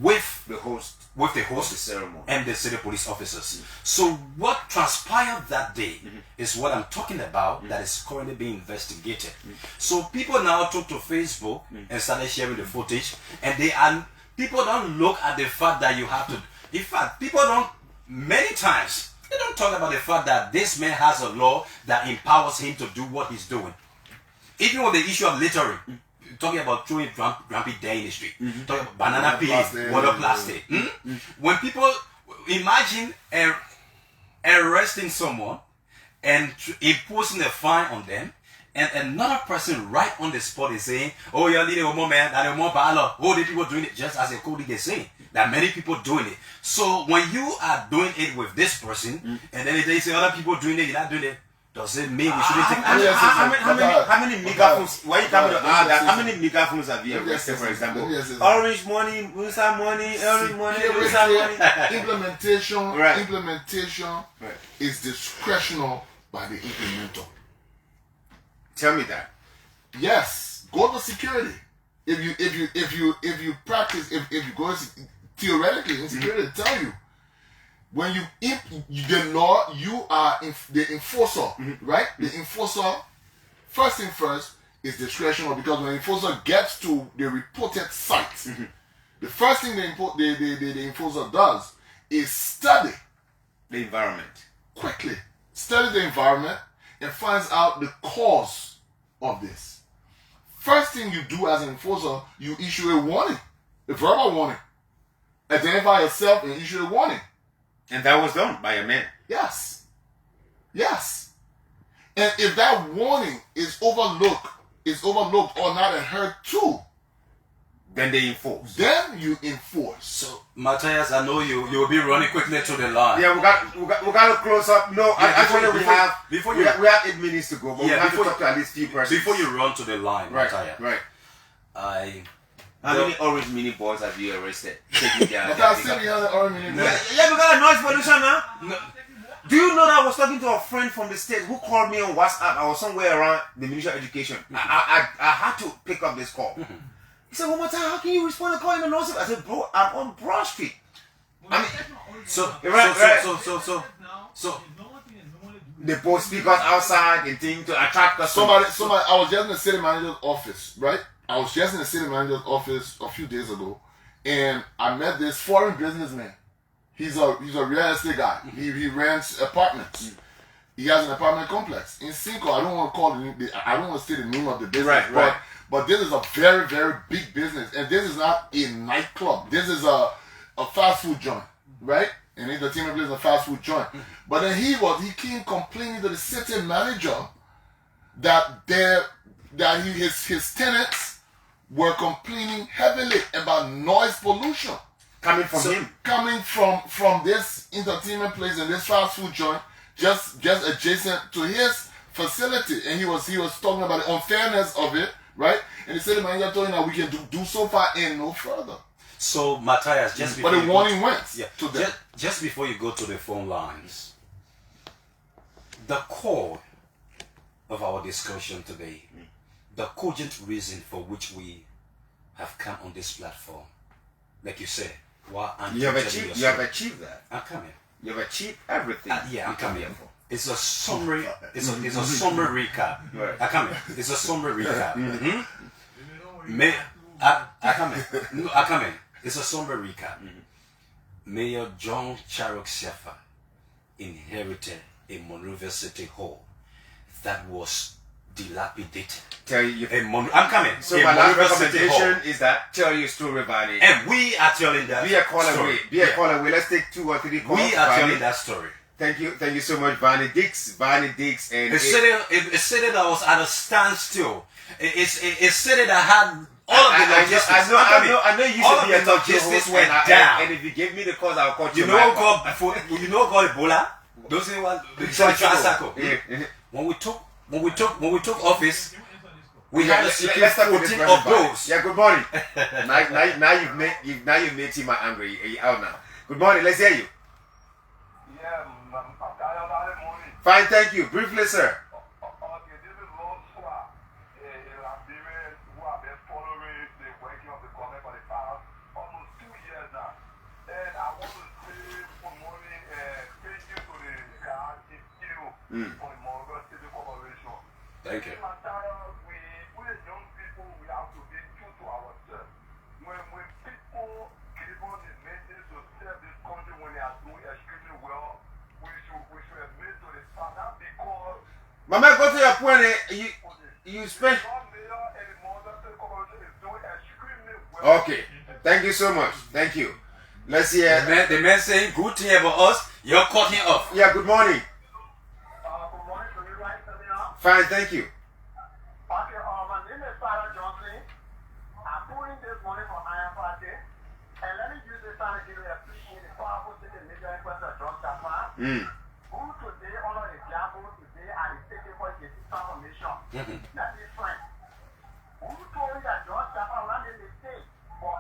with the host, the ceremony, and the city police officers. So what transpired that day is what I'm talking about, that is currently being investigated. So people now took to Facebook and started sharing the footage, and people don't look at the fact that you have to. In fact, people don't. Many times they don't talk about the fact that this man has a law that empowers him to do what he's doing. Even with the issue of littering. Talking about throwing grumpy there in the street, talking about banana peels, water plastic. When people imagine arresting someone and imposing a fine on them, and another person right on the spot is saying, "Oh, you're leading a man, that more bala." Oh, the people doing it, just as a colleague is saying that many people doing it. So when you are doing it with this person, and then they say other people doing it, you're not doing it. Does it mean we shouldn't take action? How many megaphones? Why you coming to add that? How many megaphones have you arrested, for example? Orange money, Musa money, orange money, Musa money. Implementation is discretional by the implementer. Tell me that. Yes, go to security. If you practice, if you go theoretically in security, tell you. When the law, you are the enforcer, right? The enforcer, first thing first, is discretional, because when the enforcer gets to the reported site, the first thing the enforcer does is study the environment. Quickly. Study the environment and finds out the cause of this. First thing you do as an enforcer, you issue a warning, a verbal warning. Identify yourself and issue a warning. And that was done by a man. Yes. And if that warning is overlooked or not adhered to, then they enforce. Then you enforce. So, Matthias, I know you will be running quickly to the line. Yeah, we got to close up. No, actually we have 8 minutes to go, but we have to talk to at least few persons. Before you run to the line, right, Matthias, right. How many orange mini boys have you arrested? Taking their, But I still behind the orange mini. yeah, because of noise pollution now. No. Do you know that I was talking to a friend from the States who called me on WhatsApp? I was somewhere around the Ministry of Education. I had to pick up this call. He said, one more time, how can you respond to calling the noise? I said, bro, I'm on Broad Street. I mean, so they put speakers outside and things to attract customers. Somebody, I was just in the city manager's office, right? I was just in the city manager's office a few days ago, and I met this foreign businessman. He's a real estate guy. He rents apartments. He has an apartment complex in Cinco. I don't want to call I don't want to say the name of the business, right. But this is a very, very big business, and this is not a nightclub. This is a fast food joint, right? And entertainment place is a fast food joint. But then he came complaining to the city manager that his tenants were complaining heavily about noise pollution Coming from him. coming from this entertainment place and this fast food joint just adjacent to his facility. And he was talking about the unfairness of it, right? And the city manager told him that we can do so far and no further. So, Matthias, just before But the warning went to them. Just before you go to the phone lines, the core of our discussion today, the cogent reason for which we have come on this platform, like you said, You have achieved that. I'm coming. You have achieved everything. Yeah, I'm coming. here for. It's a summary. It's a summary recap. Right. I come in. It's a summary recap. I come in. No, I come in. It's a summary recap. Mayor John Charok Siafa inherited a Monrovia City Hall that was dilapidated. Tell you. I'm coming. So my last recommendation is that tell your story, Vani. And we are telling that Be a call story. away. Be a call away. Let's take 2 or 3 calls. We are Vani. telling that story. Thank you so much, Vani Dix, and A city that was at a standstill. It's a city that had all of the logistics. I know you all should be of a the talk logistics host, went and down. And if you give me the cause, I'll call You know God Ebola? Those are one the tricycle. When we took office, we had a secret 14 of those. Yeah, good morning. now you've made him angry. You're out now. Good morning, let's hear you. Yeah, Fine, thank you. Briefly, sir. Okay, this is Lord Swap, a Liberian who have been following the working of the government for the past almost 2 years now. And I want to say good morning and thank you to the guys in for the Monrovia City Corporation. Thank you. We as young people, we have to be true to ourselves. When people give us the message to serve this country when they are doing extremely well, we should admit to the fact that because Mama, go to your point. You spent. Okay. Thank you so much. Thank you. Let's hear. The man saying good thing about us, you're cutting off. Yeah, good morning. good morning to you, right, Samina? Fine, thank you. Okay, my name is Sarah Johnson. I'm calling this morning from Iron Party. And let me use this time to give you a appreciate the powerful city major inquest of John Chapa. Who today honor the Diabo today and is taking for the transformation. That is fine. Who told you that John Chapa ran in the state for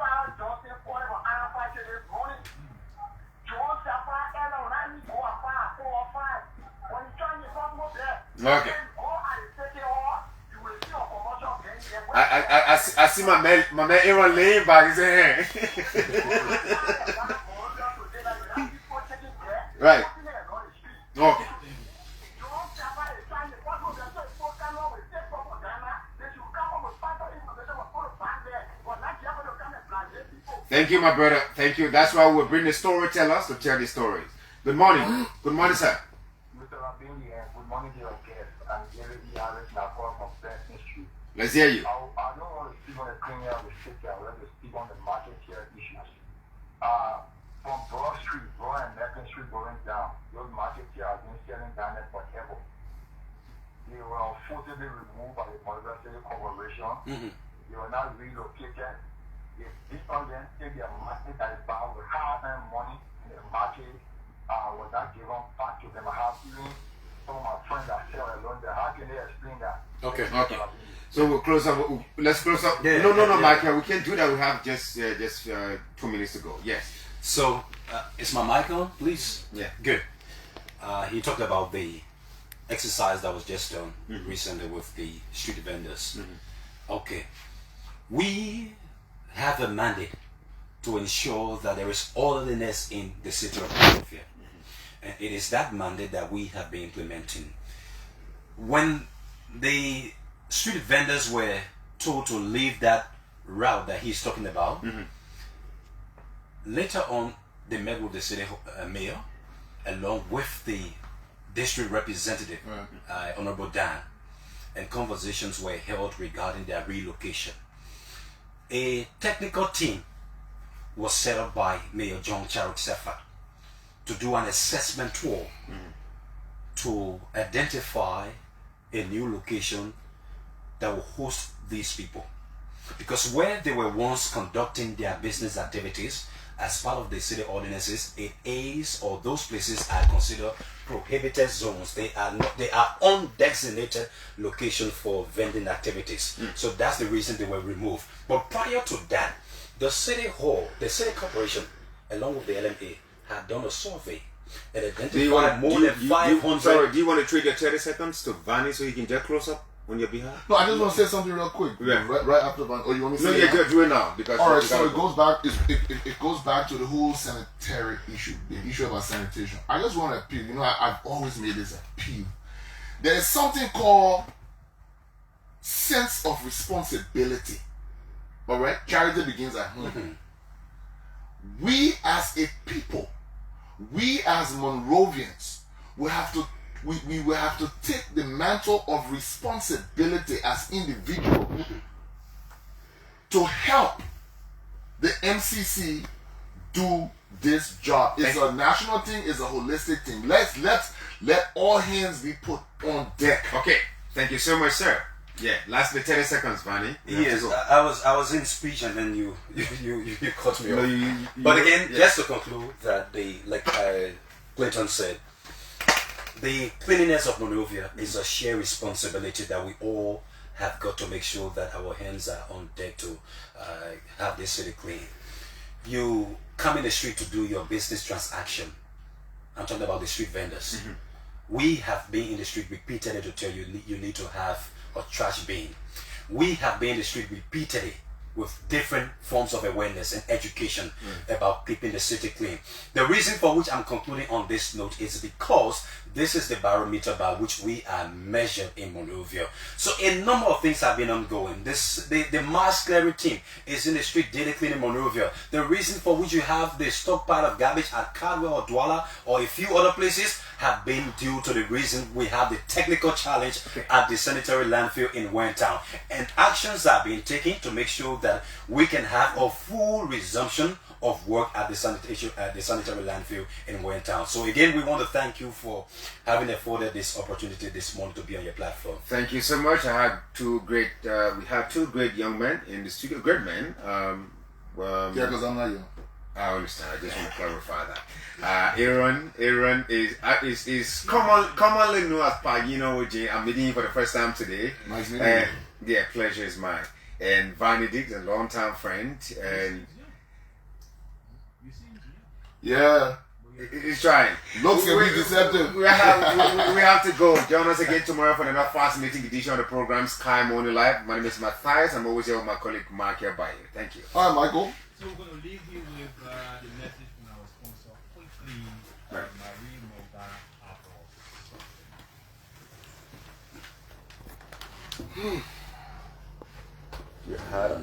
Sarah Johnson calling for Iron Party this morning? John Chapa and ran go afar 4 or 5. When you join the government there, Okay. I see my man Aaron laying back his hand. Right. Okay. Thank you, my brother. Thank you. That's why we'll bring the storytellers to tell the stories. Good morning. Good morning, sir. Mr. Rabini, good morning to your guests and from Benson Street. Let's hear you. I don't want to speak on the criminal of the city. I want to speak on the market share issues. From Broad Street, Broad and Merkin Street going down, those market share have been selling down there forever. They were unfortunately removed by the Monrovia City Corporation. They were now relocated. They beat on them, take their market that is bound with hard-earned money in the market. Was not given back to them. I have even some of my friends that sell alone there. How can they explain that? Okay. So we'll close up. Let's close up. Yeah, No, yeah. Michael. We can't do that. We have just 2 minutes to go. Yes. So, is my mic on, please? Yeah. Good. He talked about the exercise that was just done recently with the street vendors. Okay. We have a mandate to ensure that there is orderliness in the city of Monrovia. And it is that mandate that we have been implementing. When the street vendors were told to leave that route that he's talking about, later on they met with the city mayor along with the district representative, Honorable Dan, and conversations were held regarding their relocation. A technical team was set up by Mayor John Charles Sefa to do an assessment tour to identify a new location that will host these people. Because where they were once conducting their business activities as part of the city ordinances, it is, or those places are considered prohibited zones. They are not, they are undesignated location for vending activities. So that's the reason they were removed. But prior to that, the city hall, the city corporation, along with the LMA, had done a survey and identified more than 500. Sorry, do you want to trade your 30 seconds to Vanny so he can get close up on your behalf? No, I just want to say something real quick. Yeah. Right after Van. Or you want me to say? No, yeah, do it now because. All right, so it goes back. It goes back to the whole sanitary issue, the issue about sanitation. I just want to appeal. You know, I've always made this appeal. There is something called sense of responsibility. All right, charity begins at home. We as a people, we as Monrovians, we will have to take the mantle of responsibility as individuals to help the MCC do this job. It's a national thing, it's a holistic thing. Let all hands be put on deck. Okay, thank you so much, sir. Yeah, lastly 30 seconds, Vanny. Yes, I was in speech and then you cut me off. But again, yeah. just to conclude that like Clinton said, the cleanliness of Monrovia is a shared responsibility that we all have got to make sure that our hands are on deck to have this city clean. You come in the street to do your business transaction. I'm talking about the street vendors. We have been in the street repeatedly to tell you you need to have a trash bin. We have been in the street repeatedly with different forms of awareness and education about keeping the city clean. The reason for which I'm concluding on this note is because this is the barometer by which we are measured in Monrovia. So a number of things have been ongoing. The mass clearing team is in the street daily cleaning Monrovia. The reason for which you have the stockpile of garbage at Caldwell or Douala or a few other places have been due to the reason we have the technical challenge at the sanitary landfill in Waytown. And actions are being taken to make sure that we can have a full resumption of work at the sanitary landfill in Waytown. So again, we want to thank you for having afforded this opportunity this morning to be on your platform. Thank you so much. I had we had two great young men in the studio. Great men. Yeah, because I'm not young. I understand. I just want to clarify that. Aaron is commonly known as Pagino. I'm meeting you for the first time today. Nice meeting you. Yeah, pleasure is mine. And Vanity, a long-time friend, and yeah, he's trying. Looks can be deceptive. We have to go. Join us again tomorrow for another fascinating edition of the program Sky Morning Live. My name is Matthias. I'm always here with my colleague Mark here by you. Thank you. All right, Michael. So we're going to leave you with the message from our sponsor, quickly, Marine Mobile Apple. You're hard on